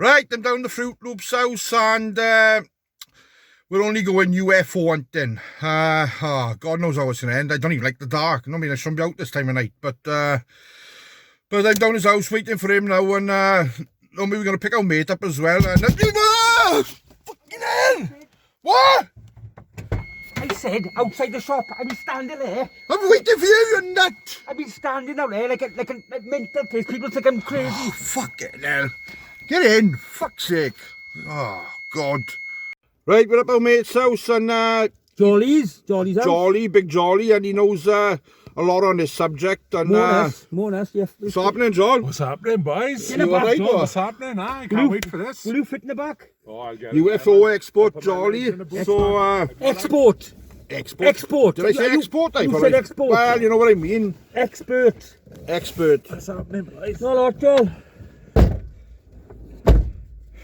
Right, I'm down the Fruit Loop's house and we're only going UFO hunting. God knows how it's going to end. I don't even like the dark. I mean, I shouldn't be out this time of night. But I'm down his house waiting for him now and maybe we're going to pick our mate up as well. And fucking hell! What? I said outside the shop. I've been standing there. I'm waiting for you, you nut! I've been standing out there like a mental case. People think I'm crazy. Oh, fucking hell. Get in, fuck's sake. Oh, God. Right, we're at our mate's house and Jolly's house. Jolly, big Jolly, and he knows a lot on this subject. And more or less, yeah. what's happening, John? What's happening, boys? In the back, John, what's happening? I can't wait for this. Will you fit in the back? Oh, I'll get UFO export, Jolly. So, Export. Export. Did I say export? You said export. Well, you know what I mean. Expert. What's happening, boys? No, lot, Joel.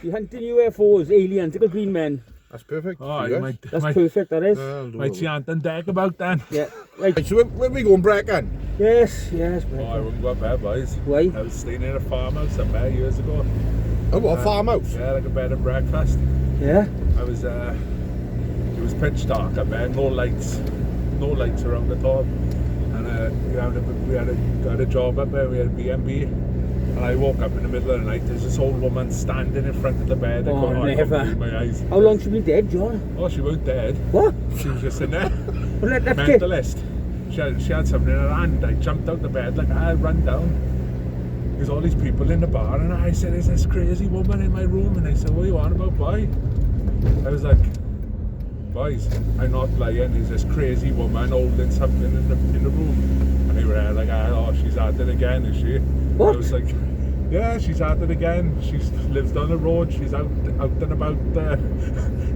You're hunting UFOs, aliens, little green men. That's perfect. Oh, yes. That's perfect, that is. Might see Ant and Deck about then. Yeah, right. Right, so when we going Brecon? Yes. Oh, I wouldn't go up there, boys. Why? I was staying in a farmhouse up there years ago. Oh, what, a farmhouse? Yeah, like a bed and breakfast. Yeah? I was, it was pitch dark up there, no lights around at all. And we had a job up there, we had a B&B. And I woke up in the middle of the night, there's this old woman standing in front of the bed. Oh, I couldn't never. believe my eyes. How long she been dead, John? Oh, she wasn't dead. What? She was just in there. Well, let's get... Mentalist. She had something in her hand. I jumped out the bed, like I run down. There's all these people in the bar, and I said, "Is this crazy woman in my room?" And I said, "What are you on about, boy?" I was like, "Boys, I'm not lying. There's this crazy woman holding something in the room." And they were like, "Oh, she's at it again, is she?" What? I was like, "Yeah, she's at it again. She lives down the road. She's out and about.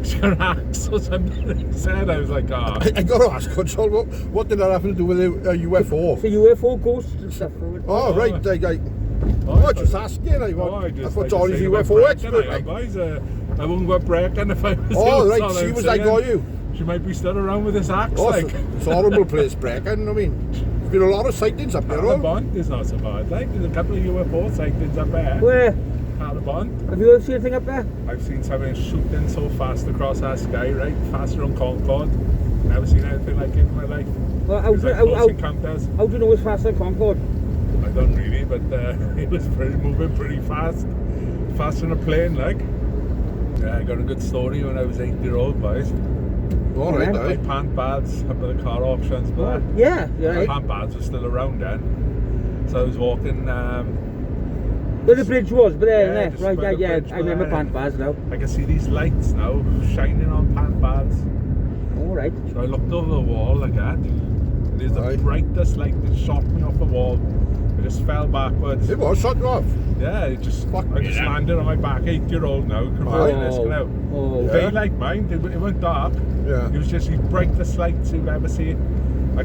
She's got an axe or something." He said. I was like, "Ah." I got to ask, Control, what did that have to do with a UFO? It's a UFO ghost and stuff. Oh, right, just asking. I thought Johnny's UFO expert. Like. Boys, I wouldn't go up Brecon if I was. Oh, right, she was like, "Are you?" She might be still around with this axe. Oh, like. it's a horrible place, Brecon. I mean, there's been a lot of sightings up there. Bond is not so bad. Like, there's a couple of UFO sightings up there. Where? Bond. Have you ever seen anything up there? I've seen something shooting so fast across our sky, right? Faster than Concorde. Never seen anything like it in my life. Well, It was like close encounters. How do you know it's faster than Concorde? I don't really, but it was moving pretty fast. Faster than a plane, like. Yeah, I got a good story when I was 8-year-old, boys. All right, My pant bads up at the car auctions, but Yeah, my right. pant bads were still around then. So I was walking. Where the bridge was, but there, just right, by the yeah, bridge, I remember but, pant bars now. I can see these lights now shining on pant bads. All right. So I looked over the wall like that. And there's the brightest light that shot me off the wall. I just fell backwards. It was shot you off. Yeah, I just landed on my back. 8-year-old now, converting this now. Oh, yeah. Daylight, mind. It went dark. Yeah. It was just the brightest lights you've ever seen. I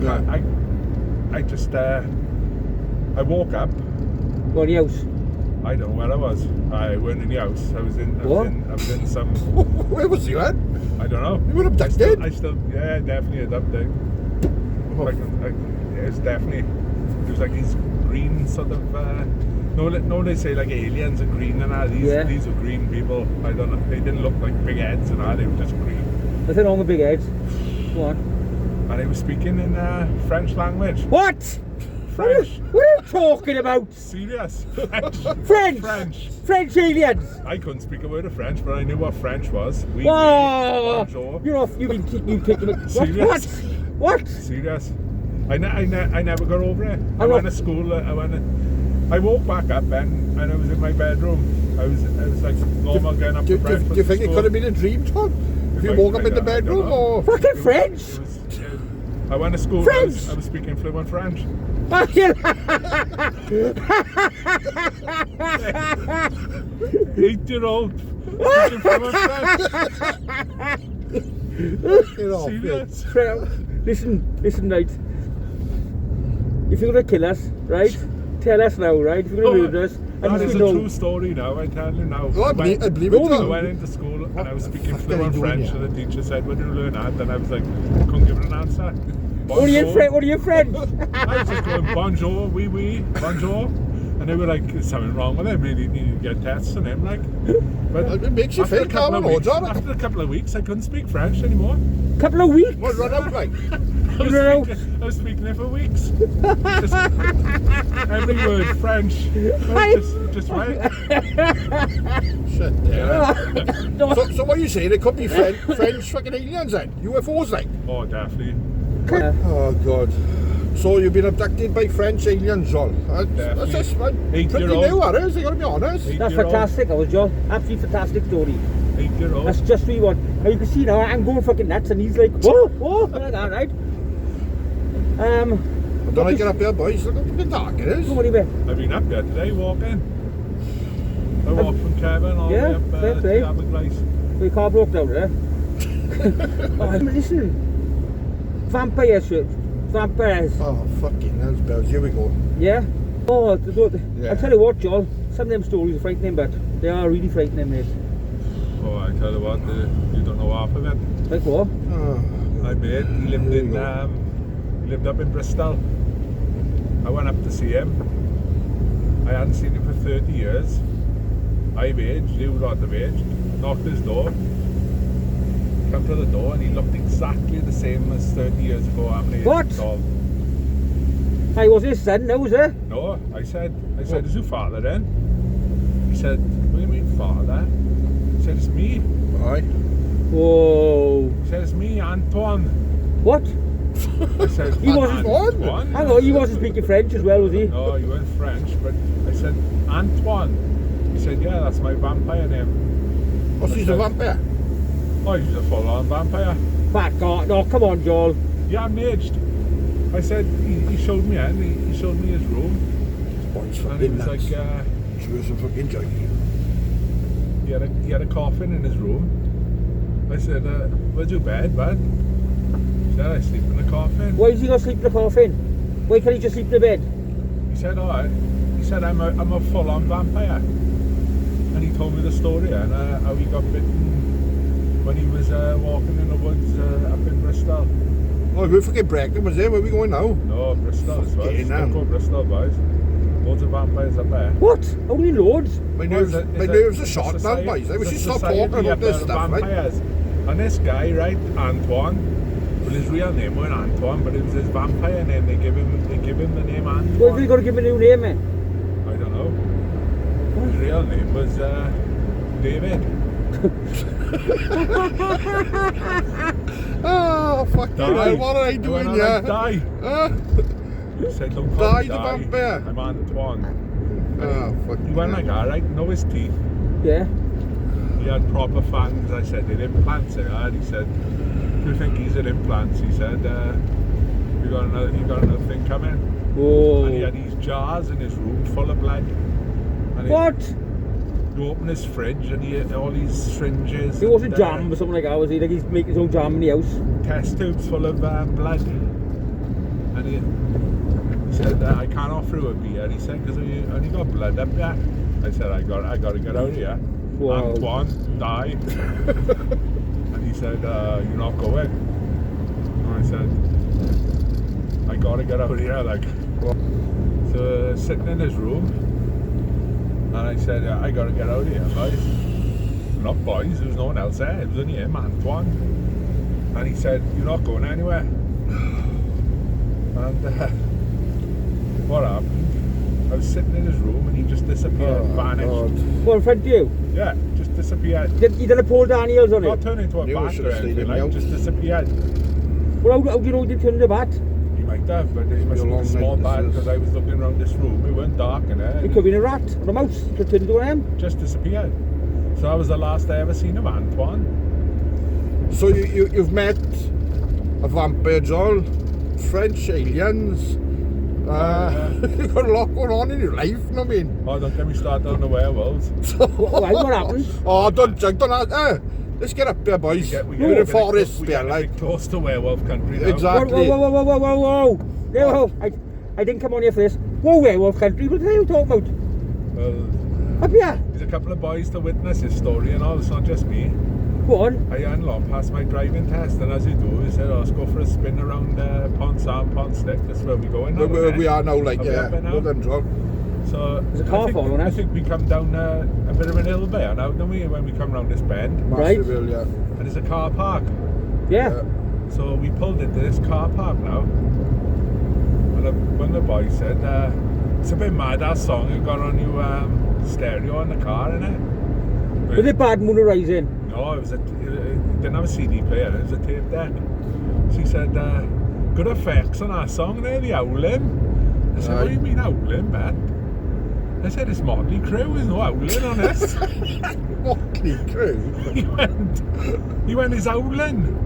woke up. Go in the house. I don't know where I was. I wasn't in the house. I was in some. Where was you at? I don't know. You were abducted? Yeah, definitely abducted. Like, it was definitely. It was like these green sort of. No, they say like aliens are green and all. These are green people. I don't know. They didn't look like big heads and all. They were just green. Nothing wrong with big heads. Go on. And they were speaking in French language. What? French. What are you talking about? Serious. French. French aliens. I couldn't speak a word of French, but I knew what French was. Whoa! Bonjour. You're off. You've been taking it. Serious? What? Serious. I never got over it. I went to school. I woke back up and I was in my bedroom. I was like normal getting up for breakfast. Do you think it could have been a dream, Tom? If you woke up in the bedroom or... Fucking French? I went to school. French? I was speaking fluent French. 8-year-old speaking fluent French. Serious? Listen, right. If you're gonna kill us, right? Tell us now, right? If you're gonna murder us, that is a true story now. I tell you now. Oh, I believe it. I went into school and I was speaking fluent French, and the teacher said, "When did you learn that?" And I was like, couldn't give it an answer. What are your friends? I was just going bonjour, oui, bonjour. And they were like, there's something wrong with him, he needed to get tests on him, like. But It makes you after feel a couple calm of and weeks, all, after a couple of weeks, I couldn't speak French anymore. Couple of weeks. What run out like? I was speaking it for weeks. Just, every word French. Just right. Shit, yeah. So what are you saying? It could be French fucking aliens then? UFOs like? Oh, definitely. Oh God. So you've been abducted by French aliens, Joel? That's just pretty 8-year-old. new, that is, I gotta be honest. That's fantastic, that was Joel. Absolutely fantastic story. 8-year-old. That's just what we want. Now you can see now I'm going fucking nuts and he's like, whoa, whoa, like that, right? Don't I get up here, boys? Look how fucking dark it is. What do you mean? I've been up there today walking. I walked from Kevin all the way up fair to play. the other place. Your car broke down there. Oh, listen. Vampires. Oh, fucking hell's bells. Here we go. Yeah? Oh, Yeah. I'll tell you what, Joel. Some of them stories are frightening, but they are really frightening, mate. Oh, I tell you what, you don't know half of it. Like what? Oh, I mate, he lived up in Bristol. I went up to see him. I hadn't seen him for 30 years. I've aged, you lot have aged. Knocked his door. Come to the door and he looked exactly the same as 30 years ago. What? I was his son, no, was it? No, I said, is your father then? He said, what do you mean father? He said, it's me. aye. Whoa. He said, it's me, Antoine. What? I said, He wasn't- Antoine? Hang on, he wasn't speaking French as well, was he? No, you weren't French, but I said, Antoine. He said, yeah, that's my vampire name. Oh, she's a vampire. Oh, he's a full-on vampire. Back on. No, come on, Joel. Yeah, I'm aged. I said, he showed me in, he showed me his room. Boys And he fucking was nuts. like, She was a fucking Juggy. he had a coffin in his room. I said, where's your bed, bud? He said, I sleep in the coffin. Why is he not sleep in the coffin? Why can't he just sleep in the bed? He said, alright. He said, I'm a full-on vampire. And he told me the story and how he got bitten when he was walking in the woods up in Bristol. Oh, we're fucking Brecon, was there? Where are we going now? No, Bristol as well. Fucking hell. Don't go Bristol, boys. Loads of vampires up there. What? How do you mean loads? My nerves are shot now, boys. We should stop talking about this stuff, right? vampires. And this guy, right, Antoine, well, his real name wasn't Antoine, but it was his vampire name. They give him the name Antoine. Why have you got to give him a new name, man? I don't know. His real name was David. Oh, fuck you, Die. what are I I doing went on here? like, die. Huh? He said, don't call Die me the Die. vampire. I'm Antoine. Oh, fuck He went like that, right? Know his teeth. Yeah. He had proper fangs. I said, they're implants. He said, do you think he's an implants? He said, you got another thing coming. Whoa. And he had these jars in his room full of blood. And What? You open his fridge and he had all these syringes. He wasn't and, jam or something like that, was he? Like he's making his own jam in the house. Test tubes full of blood. And he said, I can't offer you a beer. He said, because you only got blood up there. I said, I got to get out of here. Wow. Antoine, die. And he said, you're not going. And I said, I got to get out of here. Like, so sitting in his room. And I said, I got to get out of here, boys. Not boys, there was no one else there. It was only him, Antoine. And he said, you're not going anywhere. And what happened? I was sitting in his room and he just disappeared, vanished. What, in front of you? Yeah, just disappeared. You done a Paul Daniels on Not it? turned into a Knew I bat should or have stayed anything, in the like, house. just disappeared. Well, how do you know you turned the bat? He might have, but it must a be a long small night, bat this is. because I was looking around this room. It weren't dark in there. It could have been a rat or a mouse. It could turn into an M. Just disappeared. So that was the last I ever seen of Antoine. So you've met a vampire, Joel, French aliens. You've got a lot going on in your life, you know what I mean? Oh, don't get me started on the werewolves. Why, what happened? Oh, don't let's get up there, boys. We're in forest we there, get like. close to werewolf country now. Exactly. Whoa. No, I didn't come on here for this. Whoa, werewolf country, what the hell are you talking about? Well, Up here. there's a couple of boys to witness his story and all. It's not just me. Go on. I hadn't passed my driving test, and as you do, he said, let's go for a spin around Pond Sam, Pond Stick. That's where we're going now. Where we are now, like, Are we yeah. up there now? Well done, Joel. So There's a car following I us. think we come down a bit of an hill there now, don't we? When we come round this bend, Right. Massive hill, yeah. and there's a car park. Yeah. So we pulled into this car park now, and one of the boys said, "It's a bit mad that song you got on your stereo in the car, innit?" Was it Bad Moon Rising? No, it didn't have a CD player. It was a tape deck. She said, "Good effects on our song there, the howling." I said, "What do you mean howling, man?" I said, "It's Motley Crue. There's no howling on this." Motley Crue. He went, "It's howling."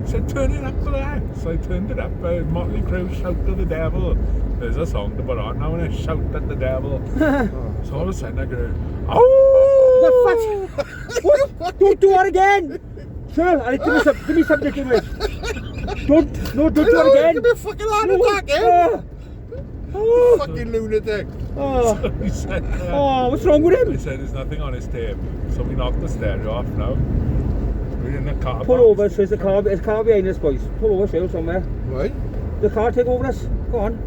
I said, "Turn it up for that." So I turned it up. Motley Crue, Shout to the Devil. There's a song to put on now, and it's Shout at the Devil. So all of a sudden I go, "Oh!" What? Don't do it again! Sure, I give me something to do with. Don't do it again! Give me a fucking heart attack, eh? Oh. Fucking lunatic. Oh. So he said, Oh, what's wrong with he him? said, "There's nothing on his tape." So we knocked the stereo off now. We're in the car. Pull over, so there's a car behind us, boys. Pull over, Shirl, somewhere. Right? The car take over us. Go on.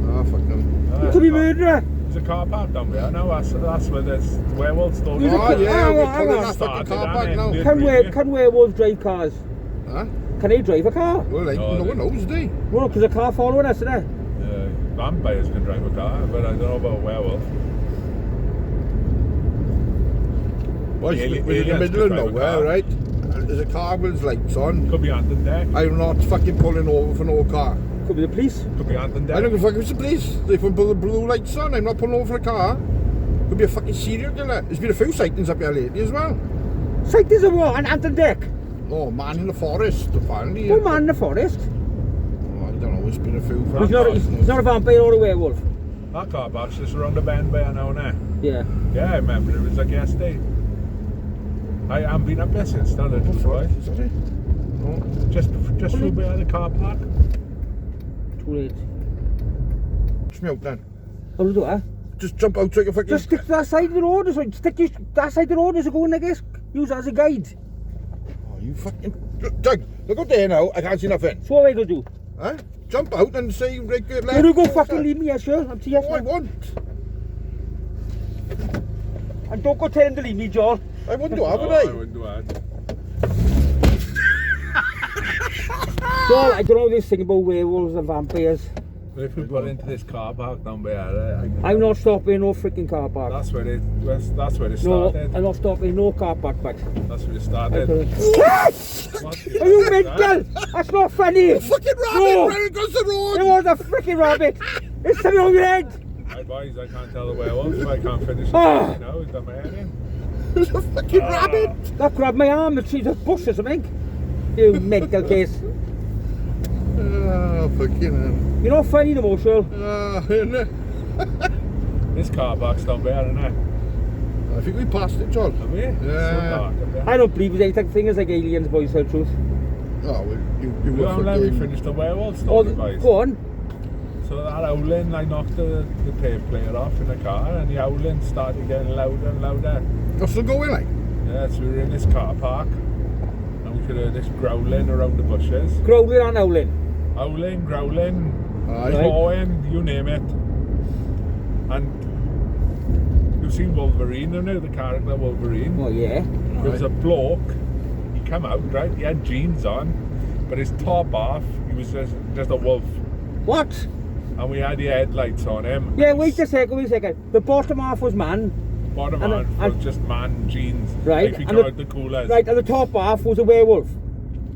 Ah, fuck them. You could be murderer. There's a car park down there. No, that's where this werewolf story. There's a Oh, car- yeah, hang we're on, hang pulling on. that fucking car Started, back and now. ended. Can werewolves drive cars? Huh? Can they drive a car? Well, like, No, no one knows, do they? Well, because a car following us, isn't it? Vampires can drive a car, but I don't know about a werewolf. Well, Ali- we're in the aliens middle of could drive a nowhere, car. right? There's a car with its lights on. Could be Anton Deck. I'm not fucking pulling over for no car. Could be the police. Could be Anton Deck. I don't give a fuck if it's the police. They put the blue lights on. I'm not pulling over for a car. Could be a fucking serial killer. There's been a few sightings up here lately as well. Sightings of what? An Anton Deck? Oh, man in the forest, apparently. Oh, man in the forest. Oh, I don't know, it's been a few. He's not a vampire or a werewolf. That car park's just around the bend there now, innit? Yeah. Yeah, I remember it was like yesterday. I haven't been up there since, tell the truth, right? Is that it? No. Just through by the car park. Too late. Push me out then. How do you do that? Just jump out so you can fucking... Just stick to that side of the road. So stick that side of the road as a going, I guess. Use that as a guide. Oh, you fucking... Doug, look out there now. I can't see nothing. So what I do do? Huh? Jump out and say right good left. You don't go fucking leave me here, sure. I'm TF. No, I won't. And don't go tell him to leave me, Joel. I wouldn't do that, would I I? wouldn't do that. Joel, I don't know this thing about werewolves and vampires. But if we pull into this car park down there, I'm not stopping in no freaking car park. that's where it No, started. I'm not stopping in no car park, but That's where it I started. couldn't. What? Are you mental? That's not funny. Fucking rabbit No. right across the It road! was a freaking rabbit. It's something on your head. My boys, I can't tell the werewolf, so I can't finish it. Ah. No, he's done my head in. There's a fucking rabbit! That grabbed my arm and she's a bush or something. You mental case. Oh, fucking You're not funny no more, Shirl. isn't it? This car park's down there, isn't it? I think we passed it, John. Have we? Yeah. So dark up there. I don't believe there's anything things like aliens, boys, tell the truth. Oh, well, you We were won't let me fucking... finish the werewolf Oh, story, boys. go on. So that howling, I knocked the tape player off in the car, and the howling started getting louder and louder. You're still going, like? Yeah, so we were in this car park, and we could hear this growling around the bushes. Growling and howling. Howling, growling, Aye. clawing, you name it. And you've seen Wolverine, haven't you? The character Wolverine. Oh, yeah. There was a bloke, he came out, right? He had jeans on, but his top off, he was just a wolf. What? And we had the headlights on him. Yeah, wait a second. The bottom half was man. Bottom and- half and- was just man jeans. Right, Like we and got the coolers. Right, and the top half was a werewolf.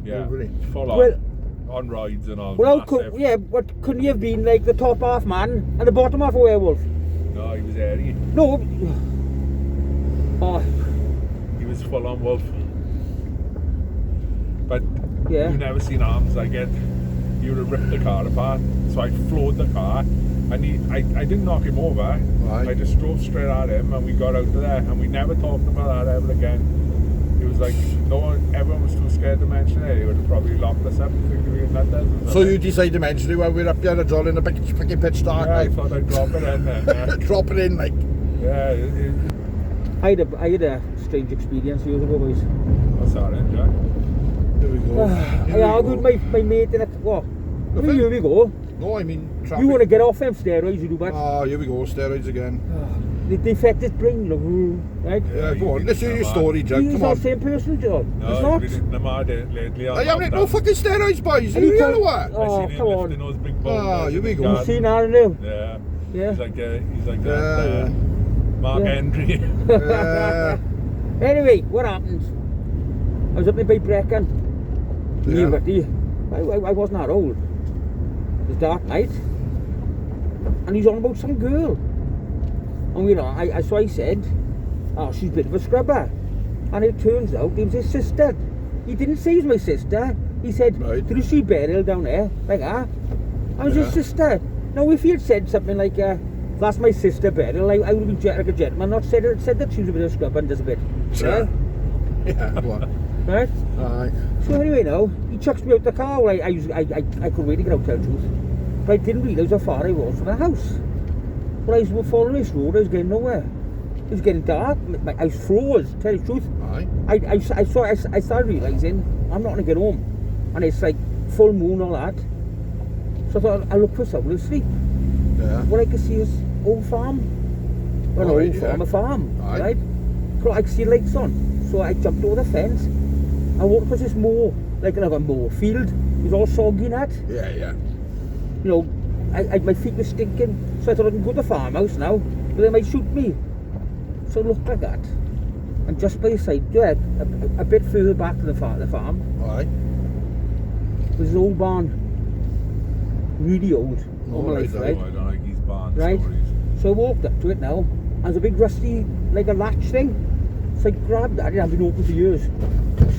Yeah. Wolverine. Full on. Well- on rides and all. Well, massive. but couldn't he have been like the top half man and the bottom half a werewolf? No, he was hairy. No. Oh, He was full on wolf. But yeah. you've never seen arms like it. He would have ripped the car apart. So I floored the car, and I didn't knock him over. Right. I just drove straight at him, and we got out of there, and we never talked about that ever again. It was like everyone was too scared to mention it. He would have probably locked us up and thinking we were nutters or something. So you decided to mention it while we were up there, John, in the big fucking pitch dark, Yeah, I like? thought I'd drop it in then. Drop it in, like. Yeah, I had a strange experience years ago, boys. what's that in, Jack? Here we go. Here I we argued go. my mate in a what? A few years ago. No, I mean traffic. You want to get off them steroids, you do, but Oh, here we go, steroids again. they affect his brain, you know, right? Yeah, go on. Listen to your story, Jug. He's Come not on. the same person, John. No, He's not. he's been mad lately. I haven't no fucking steroids, boys. And You he know told- what? Oh, I seen him come on. lifting those big boulders. Ah, here in we the go. You garden. seen that, now? Yeah. Yeah. He's like Yeah, that Mark Yeah. Henry. Anyway, what happened? I was up in Brecon. Yeah. I wasn't that old. It was dark night. And he's on about some girl. And you know, so I said, oh, she's a bit of a scrubber. And it turns out it was his sister. He didn't say it was my sister. He said, Right. did you see Beryl down there? Like that. I was his Yeah. sister. Now, if he had said something like, that's my sister Beryl, I would have been like a gentleman, not said that she was a bit of a scrubber and does a bit. Yeah. Right? Yeah, go on. Right? Alright. So anyway, now he chucks me out the car. Well, I couldn't wait to get out, tell the truth. But I didn't realise how far I was from the house. Well, I was following this road. I was getting nowhere. It was getting dark. I was froze. Tell you the truth. Alright. I started realising I'm not going to get home, and it's like full moon and all that. So I thought I'll look for somewhere to sleep. Yeah. What I could see is old farm. Well, Alright, old farm, yeah. a farm, Aye. right? So I could see lights on. So I jumped over the fence. I walked across this moor, like another moor field. It was all soggy and that. Yeah, yeah. You know, my feet were stinking. So I thought I can go to the farmhouse now, but they might shoot me. So it looked like that. And just by the side, yeah, a bit further back to the farm, Alright. was an old barn. Really old. All my Alright, life, Oh, right? I don't like these barn Right. stories. So I walked up to it now, and there's a big rusty, like a latch thing. So I grabbed that, it hadn't been open for years.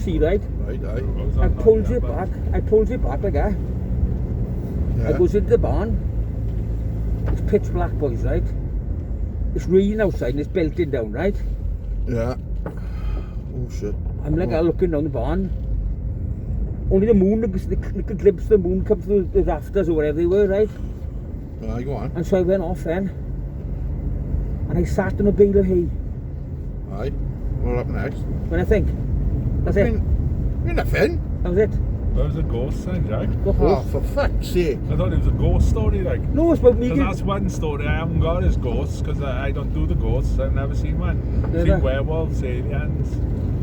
See, right? Right, aye. What was I that pulled noise it about? back, I pulled it back like that. I Yeah. goes into the barn. It's pitch black, boys, right? It's raining outside and it's belting down, right? Yeah. Oh shit. I'm like looking down the barn. Only the moon, the glimpse of the moon come through the rafters or whatever they were, right? Aye, go on. And so I went off then. And I sat on a bale of hay. Aye. What happened next? When I think, that's it. You're nothing. That was it. That was a ghost thing, Jack. What Oh, horse? for fuck's sake. I thought it was a ghost story, like. No, it's about me. Because that's one story I haven't got is ghosts, because I don't do the ghosts. I've never seen one. Never? Seen werewolves, aliens,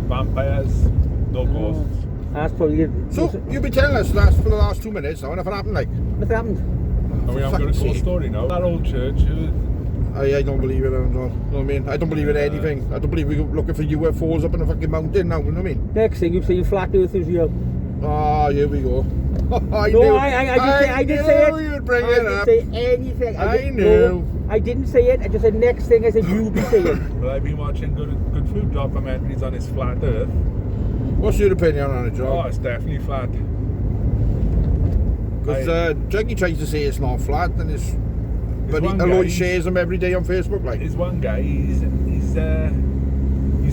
vampires, no ghosts. That's probably it. So, you've been telling us for the last 2 minutes now, nothing happened like. Nothing happened. And we haven't got a fuck's ghost sake. story now. That old church, I don't believe it, no. You know what I mean? I don't believe in anything. I don't believe we're looking for UFOs up in a fucking mountain now, you know what I mean? Next thing you say flat earth is real. Ah, here we go. I No, knew. I didn't say it. You would bring I it didn't up. say anything. I didn't- knew. No, I didn't say it. I just said next thing. I said you be saying. but I've been watching good food documentaries on this flat earth. What's your opinion on it, Oh, John? it's definitely flat. Because Juggy tries to say it's not flat, and it's. But one although guy- he shares them every day on Facebook, like. There's one guy, he's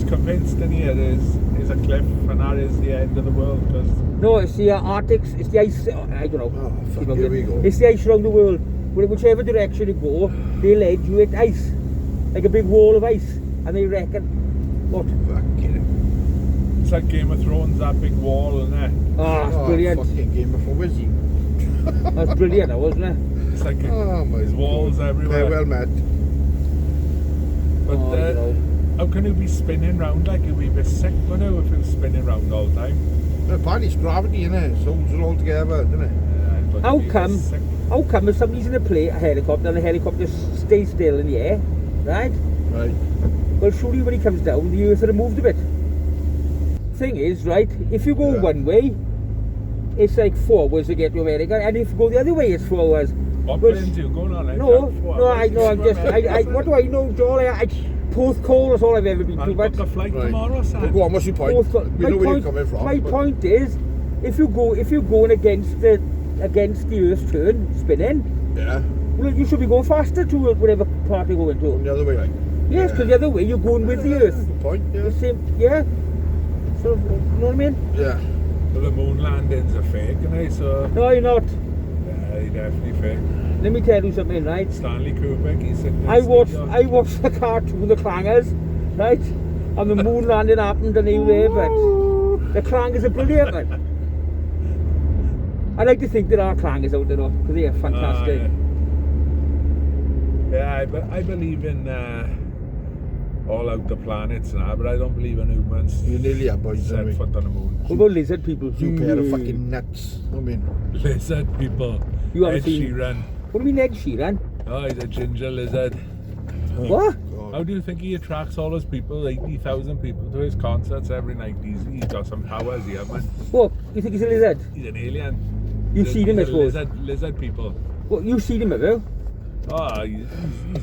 convinced that here is a cliff and that is the end of the world because No, it's the Arctic. It's the ice. I don't know. Oh, fuck, here we go. It's the ice around the world. Whichever direction you go, they lead you at ice, like a big wall of ice, and they reckon what? Fucking. it's like Game of Thrones, that big wall and that. Oh, it's brilliant. Fucking Game of Thrones, he? That's brilliant, that wasn't it? It's like Oh my there's walls God. everywhere. Well met. But Oh, you know. how can it be spinning round like it would be a bit sick, you know, if it was spinning round all the time? Apparently it's gravity, innit? It holds it all together, doesn't it? But How it'd be a bit come? sick. How come if somebody's in a helicopter and the helicopter stays still in the air, right? Right. Well, surely when he comes down, the earth would have moved a bit. Thing is, right, if you go Yeah. one way, it's like 4 hours to get to America, and if you go the other way, it's 4 hours. What Well, planes are you going on? No, I'm just, what do I know, Joel? Porth Cole is all I've ever been to, I'll but book a flight Right. tomorrow, Well, Sam. go on, what's your point? Porth Cole, We know where you're coming from. my but- point is, if you're going against the Earth's turn, spinning, Yeah. well, you should be going faster to whatever part you're going to. The other way, like. Yes, because the other way, you're going with the Earth. Good point, yeah. The same, yeah. So, you know what I mean? Yeah. Well, the moon landings are fake, and so No, you're not. yeah, they're definitely fake. Let me tell you something, right? Stanley Kubrick, he's sitting in I the watched studio. the cartoon, The Clangers, right? And the moon landing happened and they were there, but the Clangers are brilliant, man. I like to think there are clangers out there though, because they are fantastic. Yeah, I believe in all out the planets now, but I don't believe in humans. You nearly are, boys. Set Anyway. foot on the moon. What about lizard people? You pair of fucking nuts. I mean, Lizard people. You haven't Ed seen- Sheeran. What do you mean Ed Sheeran? Oh, he's a ginger lizard. What? How do you think he attracts all those people, 80,000 people, to his concerts every night? He's got some powers here, man. What? You think he's a lizard? He's an alien. You see him, I He's a suppose. lizard people. What? You see him, have you? Oh, he's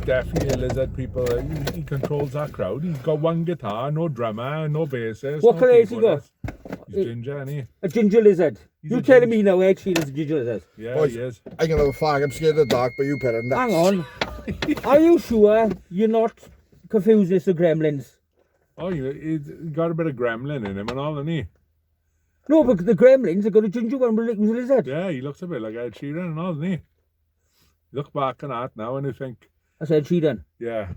definitely a lizard people. He controls that crowd. He's got one guitar, no drummer, no bassist. What no colour has he keyboardist. He's ginger, isn't he? A ginger lizard. He's You a telling ginger- me now Ed Sheeran's a ginger lizard? Yeah, Boys, he is. I can have a fag. I'm scared of the dark, but you pair of nuts. Hang on. Are you sure you're not confusing this with gremlins? Oh, he's got a bit of gremlin in him and all, isn't he? No, but the gremlins have got a ginger one who's a lizard. Yeah, he looks a bit like Ed Sheeran and all, doesn't he? Look back on that now and you think, That's Ed Sheeran. yeah.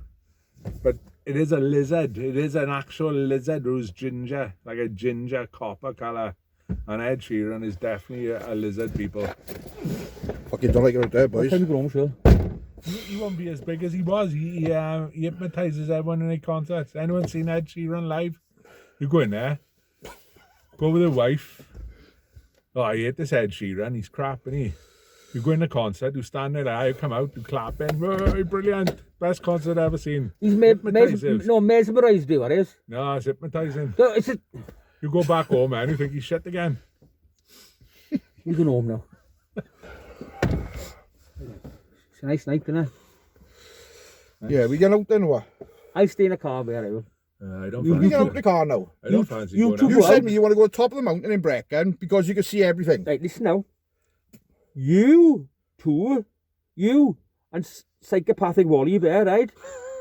But it is a lizard. It is an actual lizard who's ginger, like a ginger copper colour. And Ed Sheeran is definitely a lizard people. Fucking don't like it out there, What boys. time you go home, sure? He won't be as big as he was. He hypnotises everyone in his concerts. Anyone seen Ed Sheeran live? You go in there, go with a wife. Oh, I hate this Ed Sheeran. He's crap, isn't he? You go in the concert, you stand there, you come out, you clap in. Oh, brilliant. Best concert I've ever seen. He's Hypnotises. mesmerised, do what is? No, it's hypnotising. No, it's a... You go back home, man, you think he's shit again. He's going home now. It's a nice night, isn't it? Yeah, we get out then, what? I'll stay in the car where I will. I don't We fancy, get out the car now. I don't fancy you going two out. You go said out. me you want to go to the top of the mountain in Brecon because you can see everything. Right, listen now. You two, you and psychopathic Wally Bear, right?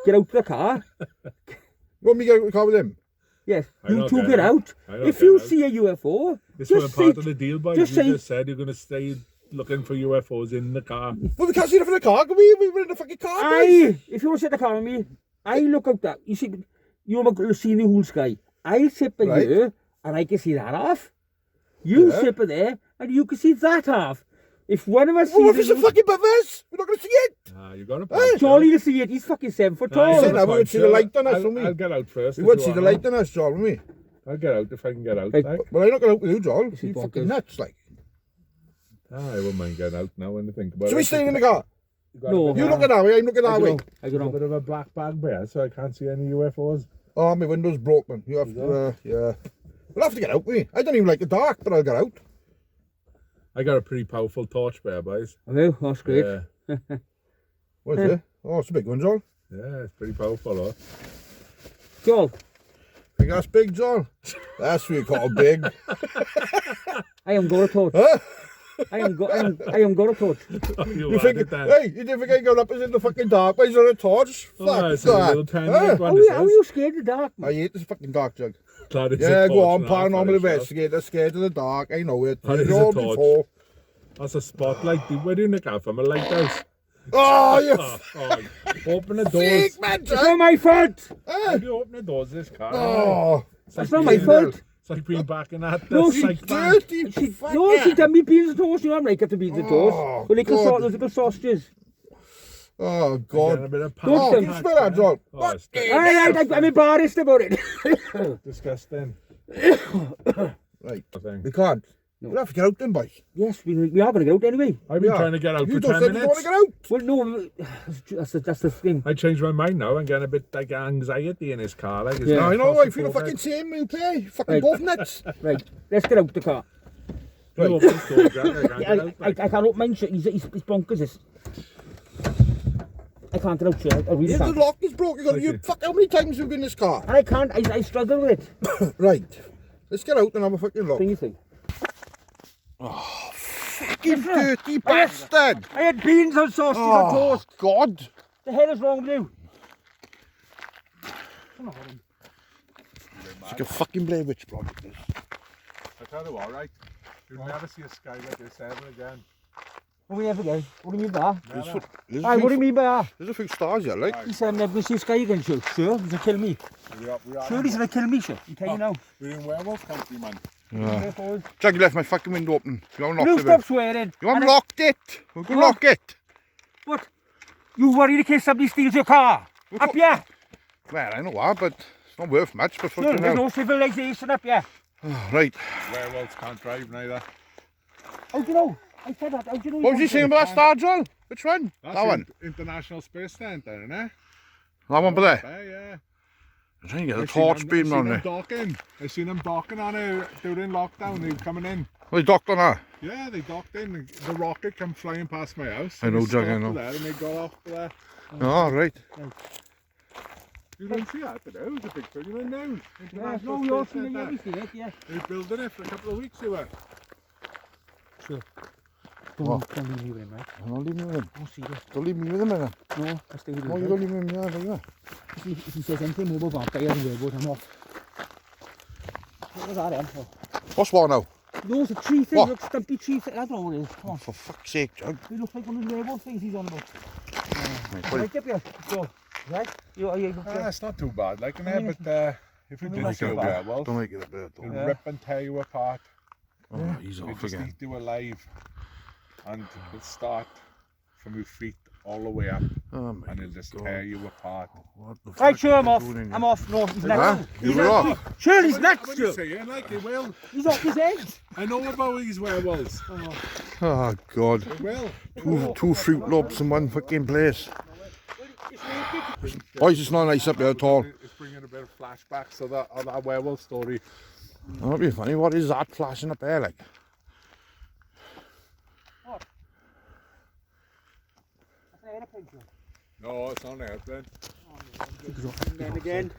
Get out the car. You want me to get out the car with him? Yes, I you don't two get get out. out. I don't If get you out. see a UFO, This just was part say, of the deal, boys. just You say- just said you're going to stay looking for UFOs in the car. Well, we can't see nothing in the car, can we? We were in the fucking car, boys. if you want to sit in the car with me, I look out that. You see, you see the whole sky. I sit by Right. here and I can see that half. You Yeah. sit by there and you can see that half. If one of us Well, what if sees it's a fucking buffers? We're not going to see it. You got a Hey, point. Jolly to see it, he's fucking 7 foot tall. said that we would see the light on us, I'll, won't we? I'll get out first. We if would you see the want. light on us, Joel, won't we? I'll get out if I can get out. Hey, Like. Well, I'm not going out with you, Joel. This is You bonkers. fucking nuts, like. I wouldn't mind getting out now when I think about it. So we staying in the car? You got No. a bit You of- looking that way, I'm looking that way. I don't a know. bit of a black bag there, so I can't see any UFOs. Oh, my window's broken. You have to, yeah. We'll have to get out, we. I don't even like the dark, but I'll get out. I got a pretty powerful torch there, boys. I know, that's great. Yeah, What is it? Oh, it's a big one, Joel. yeah, it's pretty powerful, though. Joel, Think that's big, Joel? That's what you call big. I am got a torch. Huh? I am got a torch. You You had think, it then. hey, you didn't think I got up as in the fucking dark place on a torch? Oh, Fuck it's a little that. tiny Huh? one, How this are is. you scared of the dark? I hate this fucking dark, Jug. That is a Yeah, go torch on, and a half paranormal on itself. investigator, scared of the dark. I know it. That You've is a all torch. before. That's a spotlight. Where do you look at from? A lighthouse? Oh, you Open the doors. freak, man, It's not Jug. my fault. How do you open the doors of this car? Oh, It's That's like not my being- fault. It's like being back in that No, you psych van. dirty No, she fucker. done me beans and toast. You know, I'm like after beans and toast. Oh, With little, God. those little sausages. Oh, Getting a God. bit of Oh, pan- you smell that, Joel? Oh, What? it's I'm embarrassed about it. disgusting. Right, I think. we can't. No. We'll have to get out then, boys. Yes, we are going to get out anyway. I've been Yeah. trying to get out You for just 10 said you want minutes. to get out. Well, no, that's the thing. I changed my mind now. I'm getting a bit like anxiety in this car. Like, it's Yeah. not I know, I feel the possible, fucking same, you pay. Fucking Right. both nuts. Right, let's get out the car. You open the door, Jack, I can't get out, I like. can't open mine. He's bonkers. This. I can't get out, sure. I really If the can't. lock is broken, you fuck, how many times have you been in this car? And I can't. I struggle with it. Right. Let's get out and have a fucking look. Thing you think? Fucking dirty bastard. I had beans on sausages on Oh, toast. God. The hell is wrong with you? It's like a fucking Blair Witch project. This. I tell you what, right? You'll never see a sky like this ever again. What do we ever go? What do you mean by that? Never. Aye, what do you mean by that? There's a few stars here, like. He said I'm never going to see a sky again, sure. Sure, he's going to kill me. We are Sure, he's going to kill me, sure. I'm telling you now. We're in werewolf country, man. Yeah. Juggy left my fucking window open. You haven't You locked stop it. swearing. You haven't locked it. We'll go lock it. What? You worried in case somebody steals your car? Up here. Well, I know what, but it's not worth much. But No, fucking there's hell. no civilization up here. Oh, right. Werewolves can't drive neither. How do you know? I said that. How do you know? What was he saying about that star drill? Which one? That's That one. International Space Centre, isn't it? That one there. Yeah. I'm trying to get a torch beam around there. I seen them docking on it during lockdown. They were coming in. Well, he docked on that. Yeah, they docked in. The rocket come flying past my house. I know, They Juggy, I stopped know. there and they got off there. Oh, right. You don't see that today. It was a big thing in the news. Yeah, International no, you're Space seeing Centre. everything, yeah. They were building it for a couple of weeks. They were. Sure. What? Don't leave me with him, right? Don't leave me with him. Don't see you. Don't leave me with him, man. No, I stay with you. No, you don't leave me with him, yeah, don't you? If he says anything more about vampires and werewolves, I'm off. What was that then for? What's what now? No, it's a tree thing. What? Look, stumpy tree thing. I don't know what it is. Come on. For fuck's sake, Jug. It looks like one of the werewolf things he's on about. Right, Right up here. So, right? Are you able to? It's not too bad, like, I mean, but if you I mean, did it's see a not bad. werewolf, Don't make it a bit, they'll though. rip and tear you apart. Oh, he's They off just again. eat you alive. And it'll start from your feet all the way up, Oh, my and it'll just God. tear you apart. What the Right, fuck sure, I'm are you off. doing in I'm here? off. No, he's Huh? next. You were off. Sure, he's next. What are you Sure. saying? Like, they will. He's off his head. I know about these werewolves. Oh, God. They will. Two fruit loops in one fucking place. Boys, it's not nice up there at all. It's bringing a bit of flashbacks of that werewolf story. That'd be funny. What is that flashing up there like? No, it's not an airplane. Then again.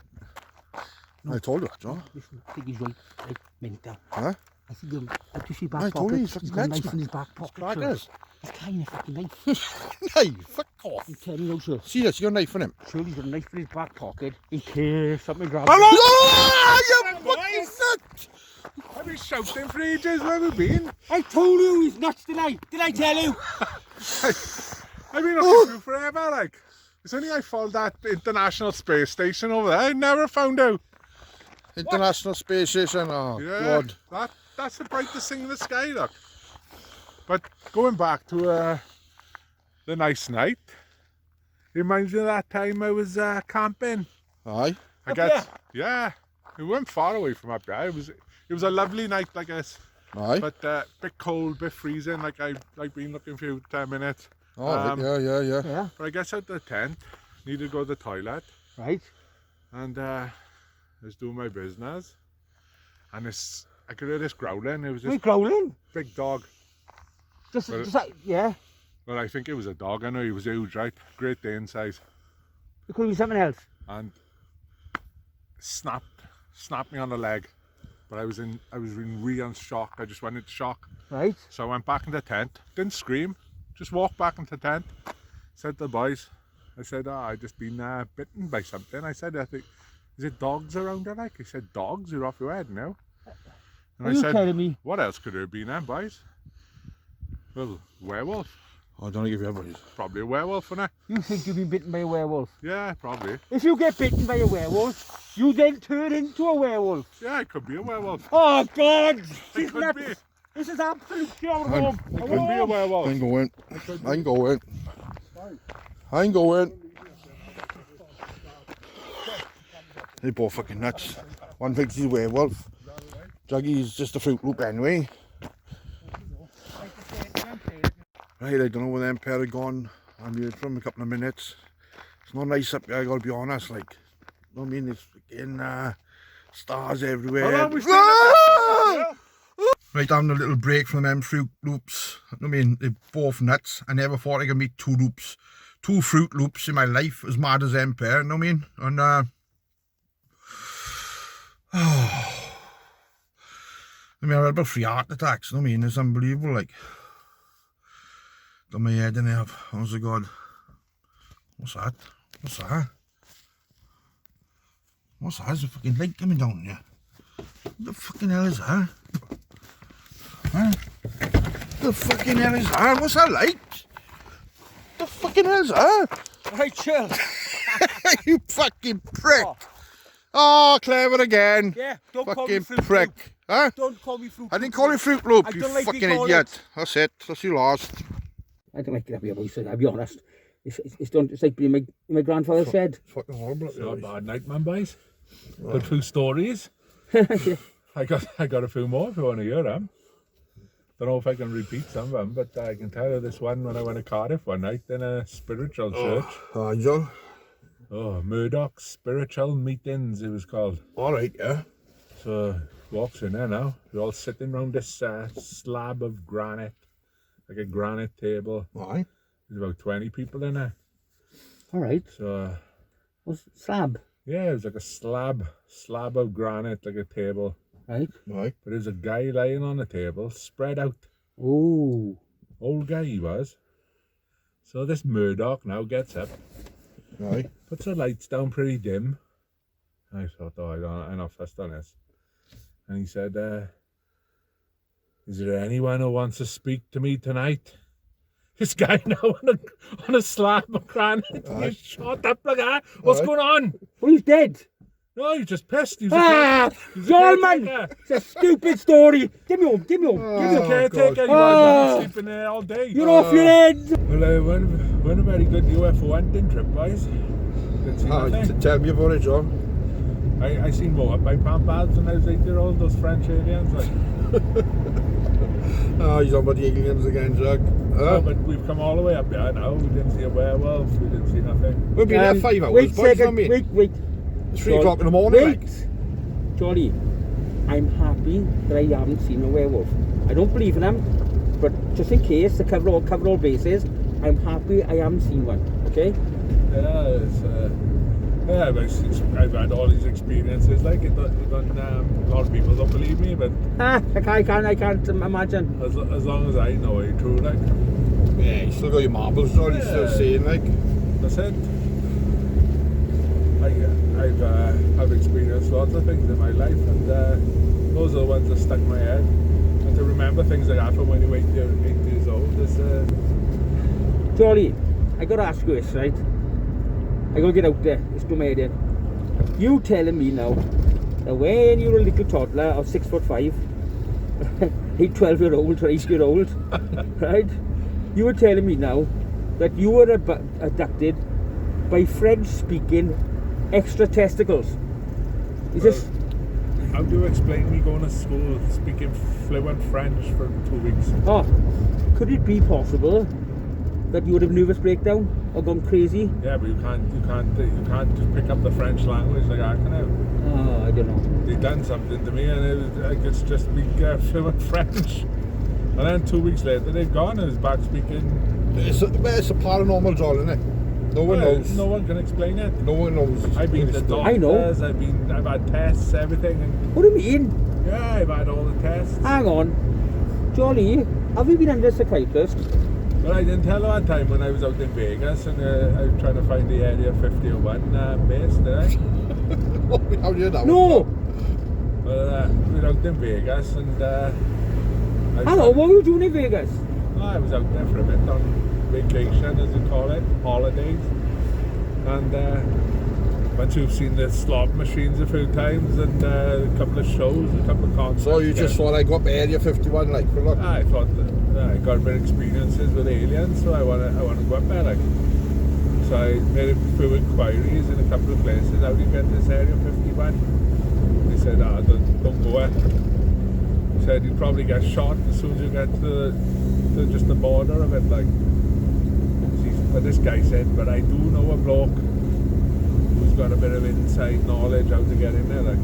I told you that, John. Listen, I think he's right. Right, mental. Huh? I think he'll out his back I pocket. told you he's fucking got a nuts, knife in his back pocket. Sure. Crackers. He's carrying a fucking knife. Hey, fuck off. I'm telling you, sir. See this, you got a knife on him. Sure, he's got a knife in his back pocket in case something grabs Hello! him. Oh, you fucking nut! I've been shouting for ages. Where have we been? I told you he's nuts tonight. Did I tell you? I've been looking for you forever. Like, it's only I found that International Space Station over there. I never found out. International Space Station, oh, Yeah, God. that's the brightest thing in the sky, look. But going back to the nice night, it reminds me of that time I was camping. Aye. I Up guess, yeah, we weren't far away from up there. It was a lovely night, I guess, Aye. but bit cold, bit freezing. Like I've been looking for you 10 minutes. Oh, right, yeah. Yeah. But I guess out the tent, needed to go to the toilet, Right. and I was doing my business, and I could hear this growling. It was We're this growling. big dog. Just Well- yeah. Well, I think it was a dog. I know he was huge, right? Great Dane size. It could be something else. And snapped me on the leg. But I was in real shock. I just went into shock. Right. So I went back in the tent. Didn't scream. Just walked back into the tent. Said to the boys, I said, I just been bitten by something. I said, I think, is it dogs around there? Like, he said, dogs? You're off your head now. And Are I you said, telling me? what else could there have been then, boys? Well, werewolf. I don't give you everybody. Probably a werewolf, innit? You think you've been bitten by a werewolf? Yeah, probably. If you get bitten by a werewolf, you then turn into a werewolf. Yeah, it could be a werewolf. Oh God! It This could be. This is absolutely out of I'm- home. It could be a werewolf. I ain't going. I ain't going. I ain't going. They both fucking nuts. One thinks he's a werewolf. Juggy's just a fruit loop anyway. Right, I don't know where them pair are gone. I'm here from a couple of minutes. It's not nice up here, I gotta be honest. Like, you know what I mean? It's fucking stars everywhere. Hold on, we still Ah! Right, having a little break from them fruit loops. I mean, they're both nuts. I never thought I could meet two fruit loops in my life as mad as them pair, you know what I mean? And I mean, I had about 3 heart attacks, you know what I mean? It's unbelievable, like. Got my head in there, honest to God. What's that? What's that? What's that? There's a fucking light coming down here. What the fucking hell is that? Huh? The fucking hell is that? What's that light? The fucking hell is that? Right, chill. You fucking prick! Oh. Oh, clever again. Yeah, don't call me Fucking fruit prick. loop. Huh? Don't call me fruit I didn't loop. call you Fruit Loop, I you don't like being fucking called idiot. That's it. That's you lost. I don't like it up here, boys. I'll be honest. It's like being in my grandfather's shed. Fucking horrible. It's not a bad night, man, boys. Good few stories. I got a few more if you want to hear them. Don't know if I can repeat some of them, but I can tell you this one when I went to Cardiff one night in a spiritual church. Angel. Oh, Murdoch's Spiritual Meetings, it was called. All right, yeah. So, walks in there now. We're all sitting around this slab of granite, like a granite table. Aye. There's about 20 people in there. All right. So, What's slab? yeah, it was like a slab of granite, like a table. Right. Right. But there's a guy lying on the table, spread out. Ooh. Old guy he was. So this Murdoch now gets up, Right. puts the lights down pretty dim. I thought, oh, I'm not fussed on this. And he said, is there anyone who wants to speak to me tonight? This guy now on a slab of granite, he's shot up like that. What's going on? Well, he's dead. No, he's just pissed. He's John, man! It's a stupid story. Give me home. Give me home. caretaker. He was sleeping there all day. You're off your head. Well, I went a very good UFO hunting trip, boys. Didn't see nothing. Tell me about it, John. I seen more up by Pampals when I was 8-year-old, those French aliens. Like. He's on about the aliens again, Jack. No, but we've come all the way up here now. We didn't see a werewolf. We didn't see nothing. We've been there 5 hours, Wait, boys, second. haven't we? Wait. It's 3 o'clock in the morning, like. Jolly, I'm happy that I haven't seen a werewolf. I don't believe in them, but just in case to cover all bases, I'm happy I haven't seen one. Okay? Yeah, I've had all these experiences. Like a lot of people don't believe me, but I can't imagine. as long as I know it's true, like. Yeah, you still got your marbles, John. You're still saying, like. That's it. I've experienced lots of things in my life, and those are the ones that stuck in my head. And to remember things that happen when you're 8 years old is. Jolly, I gotta ask you this, right? I gotta get out there. It's too mad. You telling me now that when you were a little toddler of 6'5", 12-year-old or 8-year-old, right? You were telling me now that you were abducted by French-speaking extra testicles. Is this? How do you explain me going to school speaking fluent French for 2 weeks? Oh, could it be possible that you would have nervous breakdown or gone crazy? Yeah, but you can't just pick up the French language like I can have. Oh, I don't know. They done something to me, and it was like it's just speak fluent French. And then 2 weeks later, they're gone. I was back speaking. It's a paranormal, John, isn't it? No one knows. No one can explain it. No one knows. I've been to I know. doctors. I've had tests, everything. And What do you mean? yeah, I've had all the tests. Hang on. Jolly, have you been under a psychiatrist? But I didn't tell her that time when I was out in Vegas and I was trying to find the Area 51 base, did I? How do you know? No! Well, we were out in Vegas and Hang on, what were you doing in Vegas? I was out there for a bit on vacation, as you call it, holidays. And once you've seen the slot machines a few times and a couple of shows, a couple of concerts. So you just thought I got to Area 51, like, for look. I thought that I got a bit of experiences with aliens, so I want to go up there, like. So I made a few inquiries in a couple of places. How do you get this Area 51? They said, don't go there. They said you probably get shot as soon as you get to just the border of it, like. But this guy said, but I do know a bloke who's got a bit of inside knowledge how to get in there, like.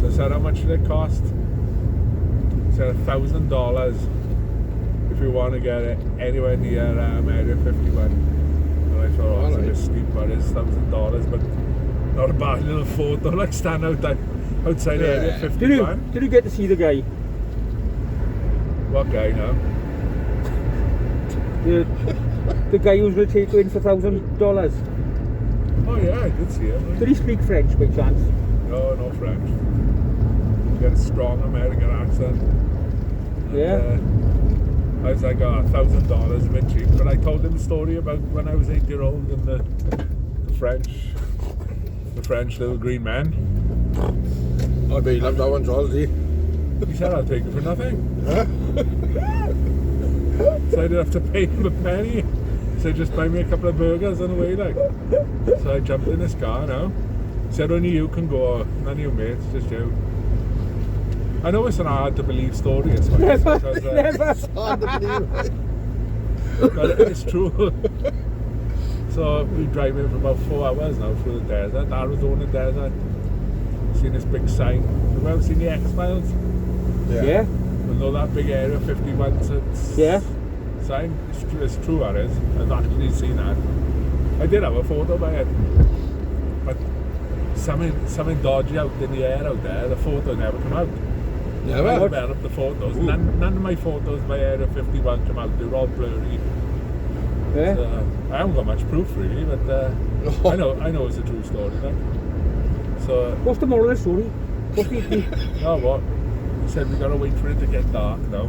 So I said, how much did it cost? He said $1,000 if you want to get it anywhere near Area 51. And I thought, oh, it's a bit steep, but it's $1,000, but not a bad little photo, like stand outside Area 51. Did you get to see the guy? What guy now? The guy who's going to take you in for $1,000. Oh yeah, I did see him. Did he speak French by chance? No French. He had a strong American accent. And, Yeah. I was like, oh, $1,000 a bit cheap. But I told him a story about when I was 8-year-old and the the French little green men. I bet he loved that one, Charles, eh? He said I'll take it for nothing. Huh? So I didn't have to pay him a penny. So just buy me a couple of burgers on the way, like. So I jumped in this car now. He said only you can go, none of your mates, just you. I know it's an hard to believe story, it's Never, because, never. It's hard to believe. but it's true. So we drive in for about 4 hours now through the desert, Arizona desert. Seen this big sign. Have you ever seen the X-Files? Yeah. You know that big area 51 Yeah. sign? It's true, that is. I've actually seen that. I did have a photo by it. But something dodgy out in the air out there. The photo never come out. I Never? developed the photos. None of my photos by Area 51 come out. They were all blurry. Yeah. So, I haven't got much proof really, but I know it's a true story. Like. So, What's the moral of the story? What's the you know what? He said we gotta wait for it to get dark now.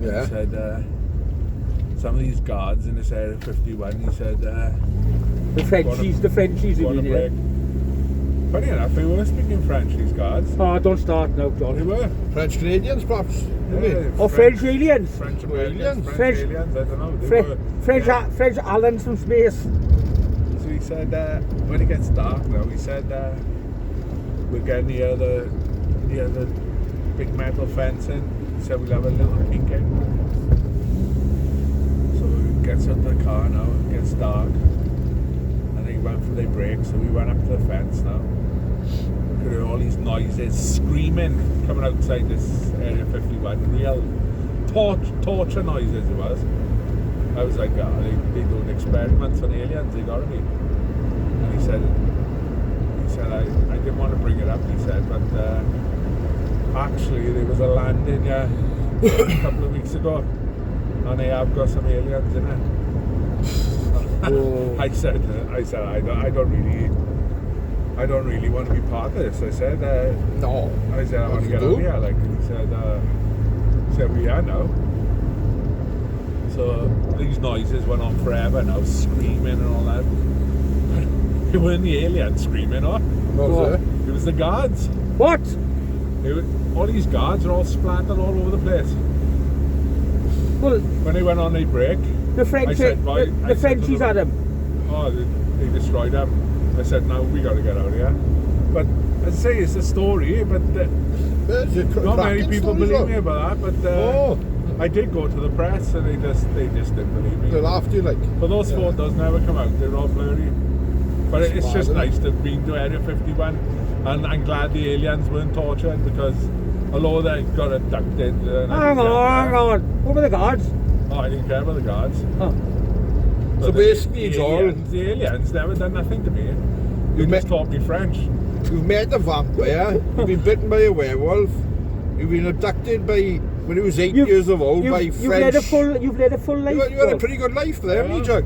Yeah. He said some of these guards in this Area 51, he said the Frenchies wanna you mean, break. Funny enough, they were speaking French, these guards. yeah? Oh, don't start now, They John. were. French Canadians, perhaps. Maybe. Or French aliens. French Americans, Aliens. French aliens, I don't know. They French, were. French, Yeah. French Allens from space. So he said when it gets dark now, he said we'll get near the big metal fencing. He said we'll have a little peek in. So he gets out the car now, it gets dark. And he went for their break, so we went up to the fence now. We could hear all these noises, screaming coming outside this Area 51, real torture noises it was. I was like, they doing experiments on aliens, they got me. And he said I didn't want to bring it up, he said, but actually there was a landing a couple of weeks ago and they have got some aliens in it. I said I don't really want to be part of this. I said No. I said I want to What get you out do? here, like, and he said we are now. So these noises went on forever now, screaming and all that. It weren't the aliens screaming, or What was it? it was the guards. What? All these guards are all splattered all over the place. Well, When they went on their break, the French, I said, "Boy," the I said to Frenchies them, had them. oh, they destroyed them. I said, no, we got to get out of here. But as I say, it's a story, but It's a not many cracking people story, believe though. me about that. But Oh. I did go to the press, and they just didn't believe me. They laughed you like. But those Yeah. photos never come out. They're all blurry. But it's Smart, just isn't it? nice to have been to Area 51, and I'm glad the aliens weren't tortured because although they got abducted. Hang on. What were the guards? Oh, I didn't care about the guards. Oh. So But basically it's all- the aliens never done nothing to me. You They just met- taught me French. You've met a vampire, you've been bitten by a werewolf, you've been abducted by, when he was 8 years of old, by You've French. led a full life. You had a John. pretty good life there, haven't you, Jug?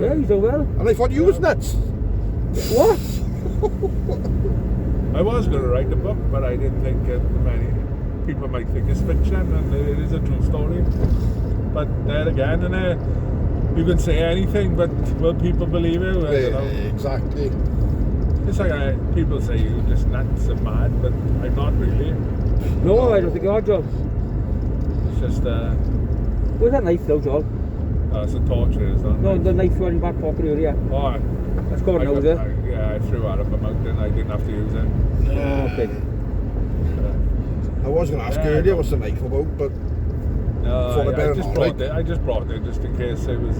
Yeah, you done well. And I thought you was nuts. What? I was going to write the book, but I didn't think many people might think it's fiction, and it is a true story. But there again, you can say anything, but will people believe it? Well, you know, Exactly. it's like people say you're just nuts and mad, but I'm not really. No, I don't think you are, John. It's just Where's that knife, though, John? it's a torture, is that? No, the knife you had in your back pocket earlier. Oh, That's gone now, is it? I threw it up a mountain. I didn't have to use it. Oh, okay. I was going to ask Yeah, earlier what's the knife about, but No, For the I better just not, brought like. it. I just brought it just in case it was.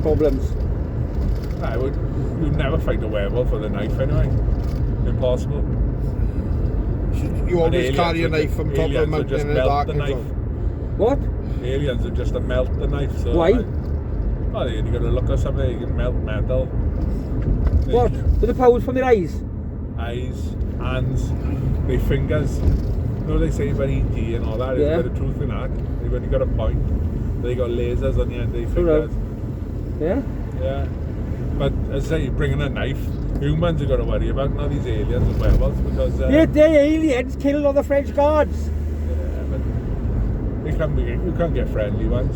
Problems. You'd never fight a werewolf with a knife anyway. Impossible. you always And carry a aliens knife from would- top of the aliens would mountain just in the melt dark. the knife. What? Aliens would just melt the knife. So Why? Well, you got to look at something. You can melt metal. What? With the powers from their eyes? Eyes, hands, their fingers. You know they say about ET and all that. Yeah. There's a bit of truth in that. They've only got a point. They got lasers on the end of their Correct. fingers. Yeah? Yeah. But as I say, bringing a knife, humans have got to worry about not these aliens and werewolves because Yeah, they aliens killed all the French guards. but you can't get friendly ones.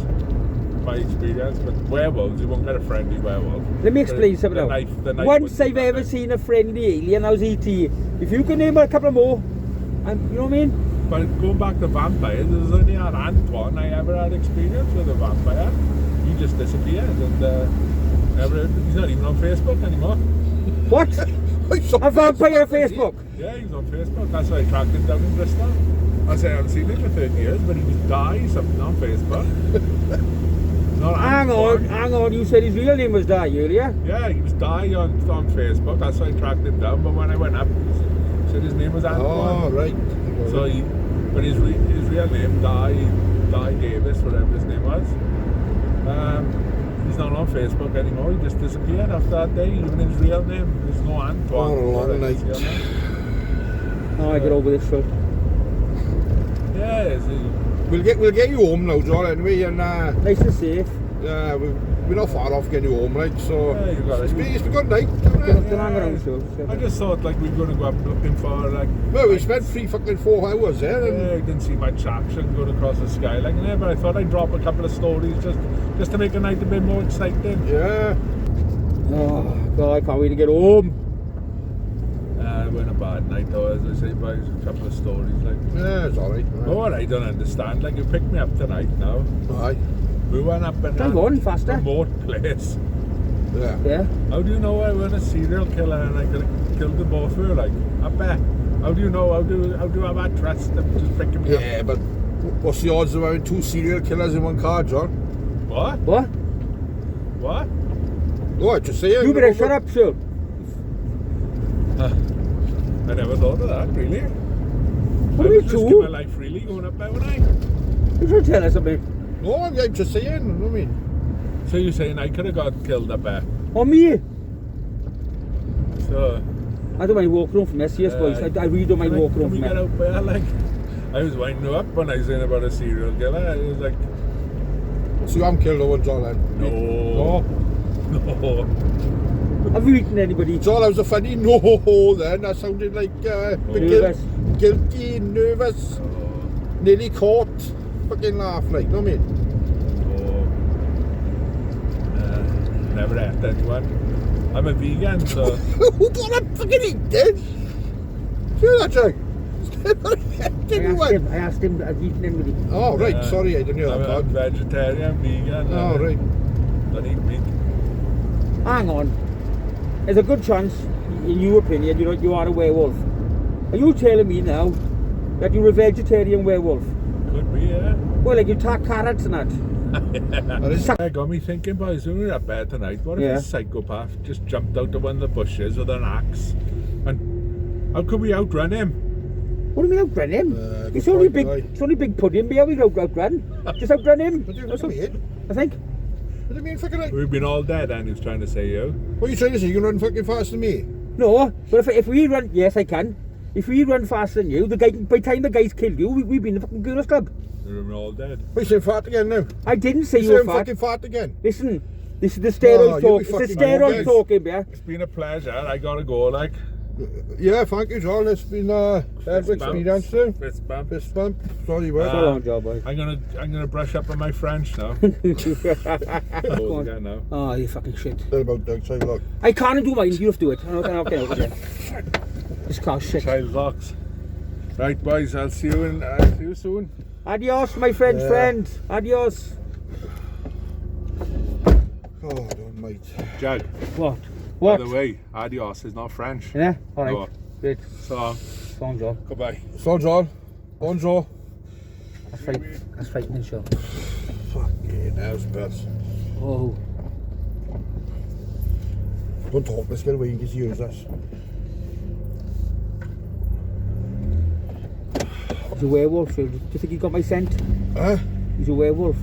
my experience, but werewolves, you won't get a friendly werewolf. Let me explain something the now. knife Once wouldn't I've do ever nothing. seen a friendly alien, I was E.T. If you can name a couple more, you know what I mean? But going back to vampires, there's only an Antoine I ever had experience with a vampire. He just disappeared and he's not even on Facebook anymore. What? A vampire on Facebook? Yeah, he was on Facebook. That's why I tracked him down in Bristol. I say I haven't seen him for 30 years, but he was Di something on Facebook. Not Hang Antoine. on, you said his real name was Di earlier? Yeah, he was Di on Facebook. That's why I tracked him down. But when I went up, he said his name was Antoine. Oh, right. So but his real name, Di Davis, whatever his name was. He's not on Facebook anymore. He just disappeared after that day. Even his real name, there's no Antoine. Oh, before long it, his night. real name. Oh, I get over this, Phil. Yeah, We'll get you home now, John, anyway, and Nice and safe. we're not far off getting you home, right? So Yeah, you got it. it's been a good night. Don't hang around, Phil. I just thought like we were going to go up looking for like. Well, we spent 4 hours there, and Yeah, I didn't see much action going across the skyline there, but I thought I'd drop a couple of stories just to make the night a bit more exciting. yeah. Oh, God, I can't wait to get home. It went a bad night though, as I say, but it was a couple of stories like. Yeah, it's alright. But what I don't understand, like you picked me up tonight now. Aye. We went up in Come on, faster. remote place. Yeah. Yeah. How do you know I was a serial killer and I could have killed them both for like? I bet. How do you know? How do I have that trust of just picking me up? Yeah, but what's the odds of having 2 serial killers in one car, John? What? What? What? Oh, I just say You better shut up, Phil. I never thought of that, really. What I are you was just two? give my life freely going up there, wouldn't I? You should tell us something. No, I'm just saying, you know what I mean? So you're saying I could have got killed up there? On me. So I don't mind walking home from this, yes, boys. I really don't mind walking home Can we from get here. out there? Like, I was winding you up when I was saying about a serial killer. I was like, So you haven't killed no one, John, then? no, no. Have you eaten anybody? John, that was a funny no then. That sounded like Nervous. guilty, nervous, nearly caught. Fucking laugh, like, you know what I mean? Never ate anyone. I'm a vegan, so Who got a fucking eat then? Hear that, Jack? I asked him, have you eaten anybody? Oh, right, sorry, I didn't hear I'm that a part. vegetarian, vegan. Oh, right. Don't eat meat. Hang on. There's a good chance, in your opinion, you are a werewolf. Are you telling me now that you're a vegetarian werewolf? Could be, yeah. Well, like you take carrots and that. That is- That got me thinking, boys, when we were at bed tonight, what if Yeah. a psychopath just jumped out of one of the bushes with an axe? And how could we outrun him? What do you mean outrun him? good It's only point, big. aye. It's only big pudding beer. We don't outrun. Just outrun him. What do you That's mean? what- I think. What do you mean fucking like? We've been all dead, and he was trying to say you. What are you trying to say? You can run fucking faster than me? No, but if we run, yes, I can. If we run faster than you, the guy. By the time the guys killed you, we've been in the fucking girls club. We're all dead. What are you saying fat again now? I didn't say You you were saying fat. fucking fat again? Listen, this is the steroid Oh, you talk. be It's the fucking steroid bogus. talking, yeah. It's been a pleasure. I gotta go, like. Yeah, thank you, John. It's been every experience too. Fist bump. Fist bump. Sorry, So well. long, job, boy. I'm gonna brush up on my French now. Go Oh, on. again now. Oh, you fucking shit. Tell about Doug, say look. I can't do mine. You have to do it. I don't care over there. This car's shit. Child locks. Right, boys. I'll see you soon. Adios, my French Yeah. friend. Adios. Oh, don't mate. Jag. What? By What? the way, adios is not French. Yeah. All right. No. Great. So, Go on, Joe. goodbye. So, John. Bonjour. That's frightening, Joe. Fucking hell's best. Oh. Don't talk, let's get away and just use us. He's a werewolf, Phil. Do you think he got my scent? Huh? He's a werewolf.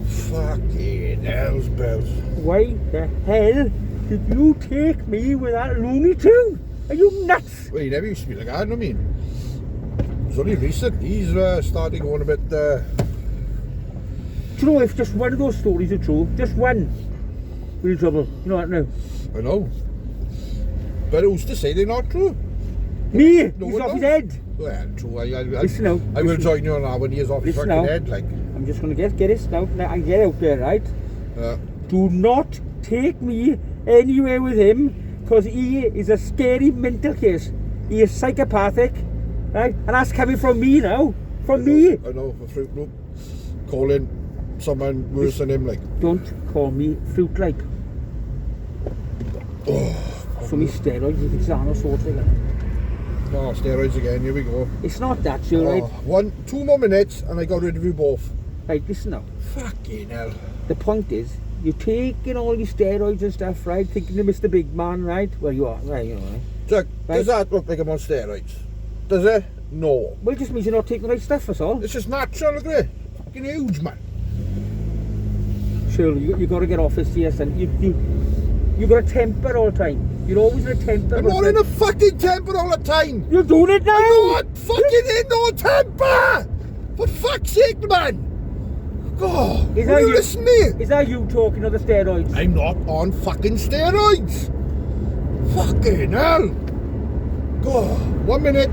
Fucking hell's bells. Why the hell did you take me with that Looney Tune? Are you nuts? Well, he never used to be like that, you know what I mean? It's only recent. He's starting going a bit. Do you know, if just one of those stories are true, just one, we're in trouble. You know what now? I know. But who's to say they're not true? Me! No He's one off his knows. head. Well, true. Listen now. I will Listen. join you on that when he is off his Listen fucking now. head, like. I'm just gonna get this now. I get out there, right? Yeah. Do not take me anywhere with him, because he is a scary mental case. He is psychopathic, right? And that's coming from me now. From me. I know, for Fruit Loop. Calling someone worse than him, like. Don't call me fruit like. So me steroids, if it's Arnold Schwarzenegger. Oh, steroids again, here we go. It's not that, sure, right? 2 more minutes and I got rid of you both. Right, listen now. Fucking hell. The point is, you're taking all these steroids and stuff, right? Thinking you're Mr. Big Man, right? Well, you are, right, you know, right? Jack, Right. does that look like I'm on steroids? Does it? No. Well, it just means you're not taking the right stuff, that's all. It's just natural, look at it. Fucking huge, man. Surely, you got to get off this, yes, and you got a temper all the time. You're always in a temper. I'm not in a fucking temper all the time. You're doing it now! I'm not fucking in no temper! For fuck's sake, man! God, Is will that you you? listen to me? Is that you talking of the steroids? I'm not on fucking steroids! Fucking hell! God, 1 minute,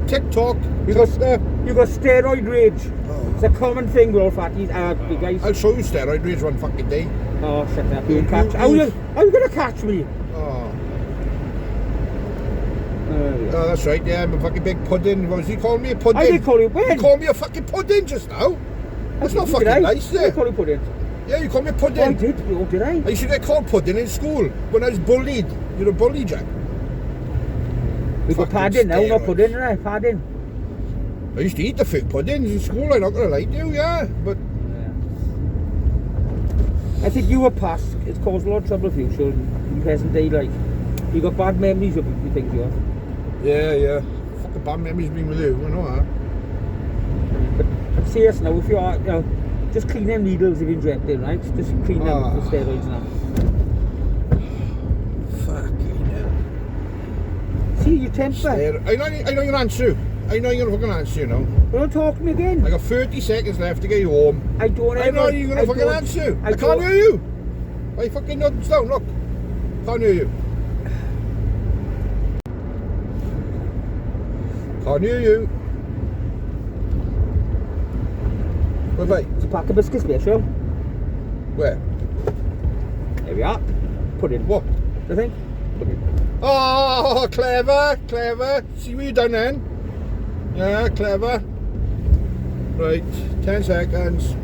TikTok, You got Twitter. You got steroid rage. Oh. It's a common thing with all fatties, big guys. I'll show you steroid rage one fucking day. Oh, shut up. You- You catch. you- How you gonna catch me? Oh. Yeah. Oh, that's right, yeah, I'm a fucking big pudding. What was he calling me a pudding? I did call you when? You called me a fucking pudding just now. That's not Did fucking I? nice, Did I yeah. call you pudding? Yeah, you called me a Oh, I pudding. did. Oh, did I? I used to get called pudding in school when I was bullied. You're a bully, Jack. We got Fucking padding now, not steroids. pudding, right? Padding. I used to eat the fruit puddings in school, I'm not gonna lie to you, yeah. But I think you were past. It's caused a lot of trouble for you, so in present day, like, you got bad memories of the things you have. yeah. Fucking bad memories being with you, I know that. But serious now, if you are, you know, just clean them needles if you're injected, right? Just clean them Ah. with steroids now. Fucking hell. See, your temper. I know your answer. I know you're gonna fucking answer, you know. Don't talk to me again. I got 30 seconds left to get you home. I don't I ever. know you're gonna fucking don't- answer. I can't don't- hear you. I fucking nuts down, look. Can't hear you. Can't hear you. Wait. It's a pack of biscuits, special. Where? There we are. Put in. What? The thing. Put in. Oh, clever. See what you done then? Yeah, clever. Right, 10 seconds.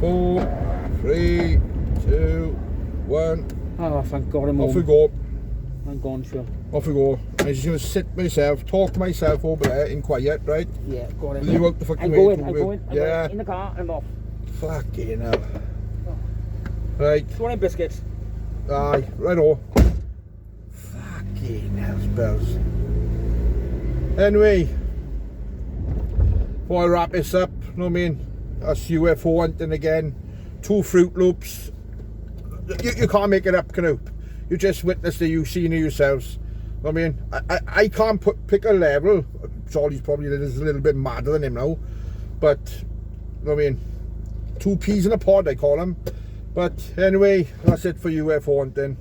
4, 3, 2, 1. Oh, thank God I'm Off we home. go. I'm gone, sure. Off we go. I'm just gonna sit myself, talk to myself over there in quiet, right? Yeah, go on. Will you out the fucking I'm way? going. to I'm work? going. I'm Yeah. going. In the car. I'm off. Fucking hell. Right. Do you want any biscuits? Aye, right on. Fucking hell, spells. Anyway, before I wrap this up, you know what I mean? That's UFO hunting again. 2 Fruit Loops. You can't make it up, can you? You just witnessed it, you've seen it yourselves. You know what I mean? I can't pick a level. Charlie's probably a little bit madder than him now. But, you know what I mean? 2 peas in a pod, I call them. But anyway, that's it for UFO hunting.